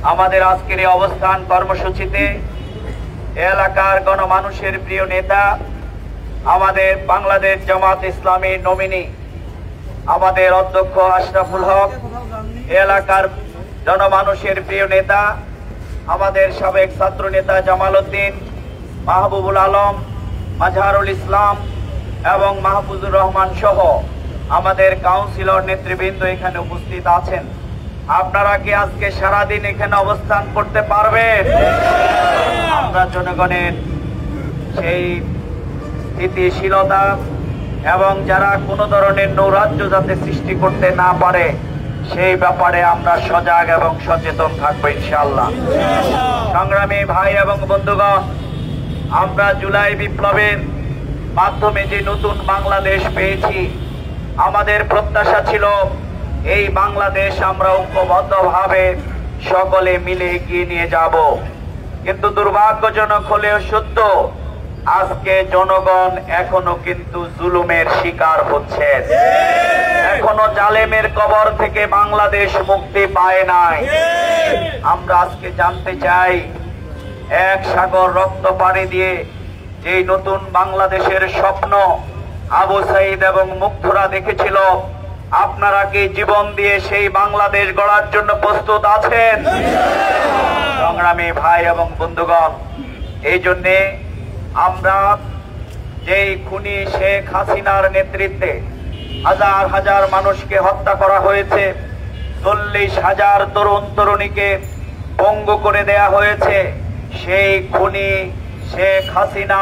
আমাদের আজকের এই অবস্থান কর্মসূচিতে এলাকার গণমানুষের প্রিয় নেতা, আমাদের বাংলাদেশ জামাত ইসলামী নমিনি, আমাদের অধ্যক্ষ আশরাফুল হক, এলাকার জনমানুষের প্রিয় নেতা, আমাদের সাবেক ছাত্র নেতা জামাল উদ্দিন, মাহবুবুল আলম, মাজহারুল ইসলাম এবং মাহফুজুর রহমান সহ আমাদের কাউন্সিলর নেতৃবৃন্দ এখানে উপস্থিত আছেন। আপনারা কি আজকে সারাদিন এখানে অবস্থান করতে পারবেন? আমরা জনগণের সেই স্থিতিশীলতা এবং যারা কোনো ধরনের নৈরাজ্য যাতে সৃষ্টি করতে না পারে সেই ব্যাপারে আমরা সজাগ এবং সচেতন থাকবো ইনশাআল্লাহ। সংগ্রামী ভাই এবং বন্ধুগণ, আমরা জুলাই বিপ্লবের মাধ্যমে যে নতুন বাংলাদেশ পেয়েছি, আমাদের প্রত্যাশা ছিল এই বাংলাদেশ আমরা ঐক্যবদ্ধভাবে সকলে মিলে এগিয়ে নিয়ে যাব। কিন্তু দুর্ভাগ্যজনক হলেও সত্য, আজকে জনগণ এখনো কিন্তু জুলুমের শিকার হচ্ছে, এখনো জালেমের কবর থেকে বাংলাদেশ মুক্তি পায় নাই। আমরা আজকে জানতে চাই, এক সাগর রক্ত পানি দিয়ে যে নতুন বাংলাদেশের স্বপ্ন আবু সাইদ এবং মুগ্ধরা দেখেছিল, আপনারা কি জীবন দিয়ে সেই বাংলাদেশ গড়ার জন্য প্রস্তুত আছেন? সংগ্রামী ভাই এবং বন্ধুগণ, এই জন্যে আমরা যেই খুনি শেখ হাসিনার নেতৃত্বে হাজার হাজার মানুষকে হত্যা করা হয়েছে, 40,000 তরুণ তরুণীকে পঙ্গু করে দেয়া হয়েছে, সেই খুনি শেখ হাসিনা,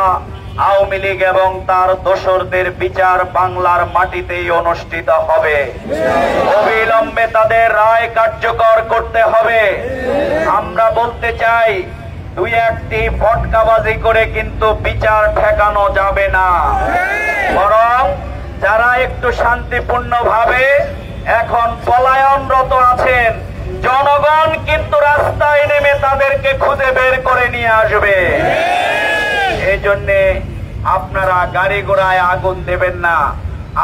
আওয়ামী লীগ এবং তার দোসরদের বিচার বাংলার মাটিতেই অনুষ্ঠিত হবে। অবিলম্বে তাদের রায় কার্যকর করতে হবে। আমরা বলতে চাই, দুই একটি ফটকাবাজি করে কিন্তু বিচার ঠেকানো যাবে না, বরং যারা একটু শান্তিপূর্ণভাবে এখন পলায়নরত আছেন, জনগণ কিন্তু রাস্তায় নেমে তাদেরকে খুঁজে বের করে নিয়ে আসবে। এই জন্যে আপনারা গাড়ি ঘোড়ায় আগুন দেবেন না।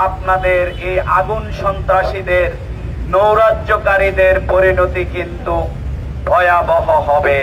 আপনাদের এই আগুন সন্ত্রাসীদের, নৈরাজ্যকারীদের পরিণতি কিন্তু ভয়াবহ হবে।